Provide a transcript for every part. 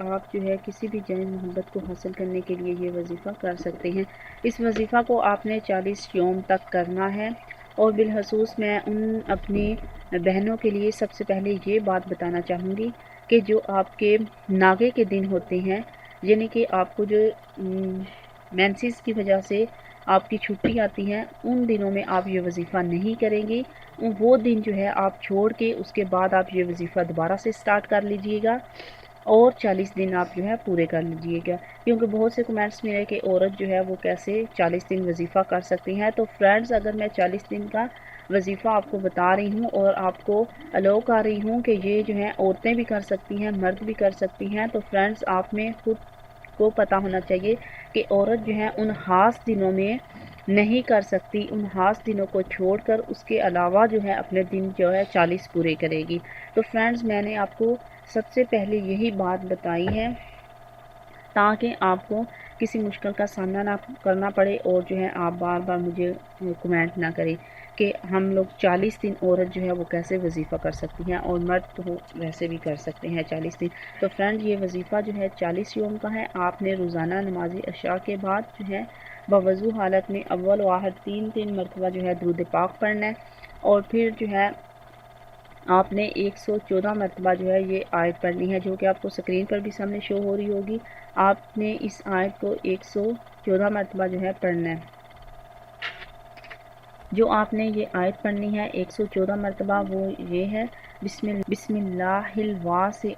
آپ جو ہے کسی بھی جائز محبت کو حاصل کرنے کے لیے یہ وظیفہ کر سکتے ہیں۔ اس وظیفہ کو آپ نے 40 یوم تک کرنا ہے، اور بالخصوص میں ان اپنی بہنوں کے لیے سب سے پہلے یہ بات بتانا چاہوں گی کہ جو آپ کے ناگے کے دن ہوتے ہیں، یعنی کہ آپ کو جو مینسز کی وجہ سے آپ کی چھٹی آتی ہے، ان دنوں میں آپ یہ وظیفہ نہیں کریں گی۔ وہ دن جو ہے آپ چھوڑ کے اس کے بعد آپ یہ وظیفہ دوبارہ سے سٹارٹ کر لیجئے گا، اور 40 دن آپ جو ہے پورے کر لیجئے گا، کیونکہ بہت سے کمنٹس ملے کہ عورت جو ہے وہ کیسے 40 دن وظیفہ کر سکتی ہیں۔ تو فرینڈز، اگر میں 40 دن کا وظیفہ آپ کو بتا رہی ہوں اور آپ کو الاؤ کر رہی ہوں کہ یہ جو ہے عورتیں بھی کر سکتی ہیں، مرد بھی کر سکتی ہیں، تو فرینڈز آپ میں خود کو پتہ ہونا چاہیے کہ عورت جو ہے ان خاص دنوں میں نہیں کر سکتی، ان خاص دنوں کو چھوڑ کر اس کے علاوہ جو ہے اپنے دن جو ہے 40 پورے کرے گی۔ تو فرینڈز، میں نے آپ کو سب سے پہلے یہی بات بتائی ہے تاکہ آپ کو کسی مشکل کا سامنا نہ کرنا پڑے، اور جو ہے آپ بار بار مجھے کمنٹ نہ کریں کہ ہم لوگ 40 دن عورت جو ہے وہ کیسے وظیفہ کر سکتی ہیں، اور مرد تو ویسے بھی کر سکتے ہیں 40 دن۔ تو فرینڈ، یہ وظیفہ جو ہے 40 یوم کا ہے۔ آپ نے روزانہ نماز عشاء کے بعد جو ہے بوضو حالت میں اول و آخر 3 مرتبہ جو ہے درود پاک پڑھنا ہے، اور پھر جو ہے آپ نے 114 مرتبہ جو ہے یہ آیت پڑھنی ہے، جو کہ آپ کو سکرین پر بھی سامنے شو ہو رہی ہوگی۔ آپ نے اس آیت کو 114 مرتبہ جو ہے پڑھنا ہے۔ جو آپ نے یہ آیت پڑھنی ہے 114 مرتبہ، وہ یہ ہے: بسم اللہ الواسع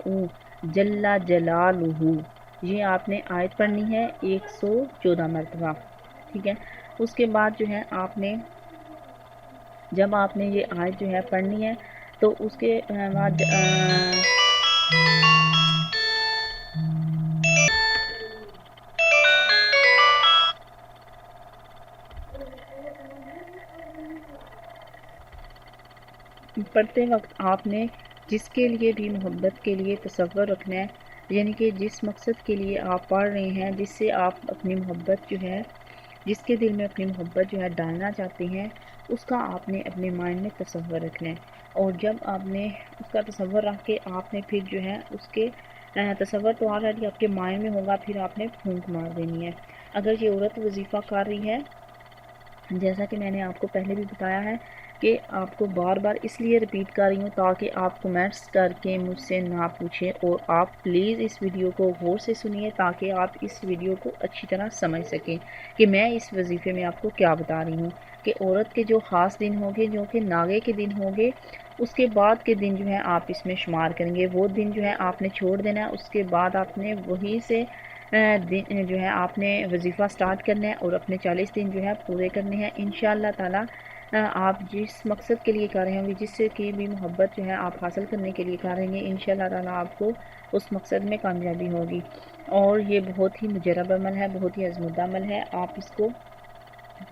جل جلالہ۔ یہ آپ نے آیت پڑھنی ہے 114 مرتبہ، ٹھیک ہے۔ اس کے بعد جو ہے آپ نے جب آپ نے یہ آیت جو ہے پڑھنی ہے تو اس کے بعد پڑھتے وقت آپ نے جس کے لیے بھی محبت کے لیے تصور رکھنا ہے، یعنی کہ جس مقصد کے لیے آپ پڑھ رہے ہیں، جس سے آپ اپنی محبت جو ہے، جس کے دل میں اپنی محبت جو ہے ڈالنا چاہتے ہیں، اس کا آپ نے اپنے مائنڈ میں تصور رکھنا ہے۔ اور جب آپ نے اس کا تصور رکھ کے آپ نے پھر جو ہے اس کے تصور تو آلریڈی آپ کے مائنڈ میں ہوگا، پھر آپ نے پھونک مار دینی ہے۔ اگر یہ عورت وظیفہ کر رہی ہے، جیسا کہ میں نے آپ کو پہلے بھی بتایا ہے کہ آپ کو بار بار اس لیے ریپیٹ کر رہی ہوں تاکہ آپ کمنٹس کر کے مجھ سے نہ پوچھیں، اور آپ پلیز اس ویڈیو کو غور سے سنیے تاکہ آپ اس ویڈیو کو اچھی طرح سمجھ سکیں کہ میں اس وظیفے میں آپ کو کیا بتا رہی ہوں۔ کہ عورت کے جو خاص دن ہوں گے، جو کہ ناگے کے دن ہوں گے، اس کے بعد کے دن جو ہے آپ اس میں شمار کریں گے۔ وہ دن جو ہے آپ نے چھوڑ دینا ہے، اس کے بعد آپ نے وہیں سے جو ہے آپ نے وظیفہ سٹارٹ کرنا ہے، اور اپنے 40 دن جو ہے پورے کرنے ہیں انشاءاللہ تعالی۔ آپ جس مقصد کے لیے کر رہے ہوں گے، جس سے کی بھی محبت جو ہے آپ حاصل کرنے کے لیے کر رہے ہیں، انشاءاللہ تعالی آپ کو اس مقصد میں کامیابی ہوگی۔ اور یہ بہت ہی مجرب عمل ہے، بہت ہی آزمودہ عمل ہے، آپ اس کو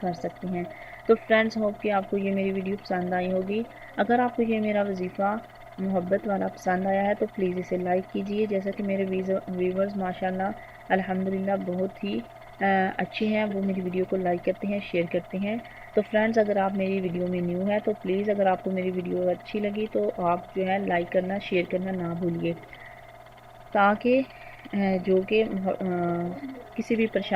کر سکتے ہیں۔ تو فرینڈز، ہوپ کہ آپ کو یہ میری ویڈیو پسند آئی ہوگی۔ اگر آپ کو یہ میرا وظیفہ محبت والا پسند آیا ہے تو پلیز اسے لائک کیجئے، جیسا کہ میرے ویورز ماشاءاللہ الحمدللہ بہت ہی اچھے ہیں، وہ میری ویڈیو کو لائک کرتے ہیں، شیئر کرتے ہیں۔ تو فرینڈز، اگر آپ میری ویڈیو میں نیو ہے تو پلیز، اگر آپ کو میری ویڈیو اچھی لگی تو آپ جو ہے لائک کرنا، شیئر کرنا نہ بھولیے، تاکہ جو کہ کسی بھی پریشانی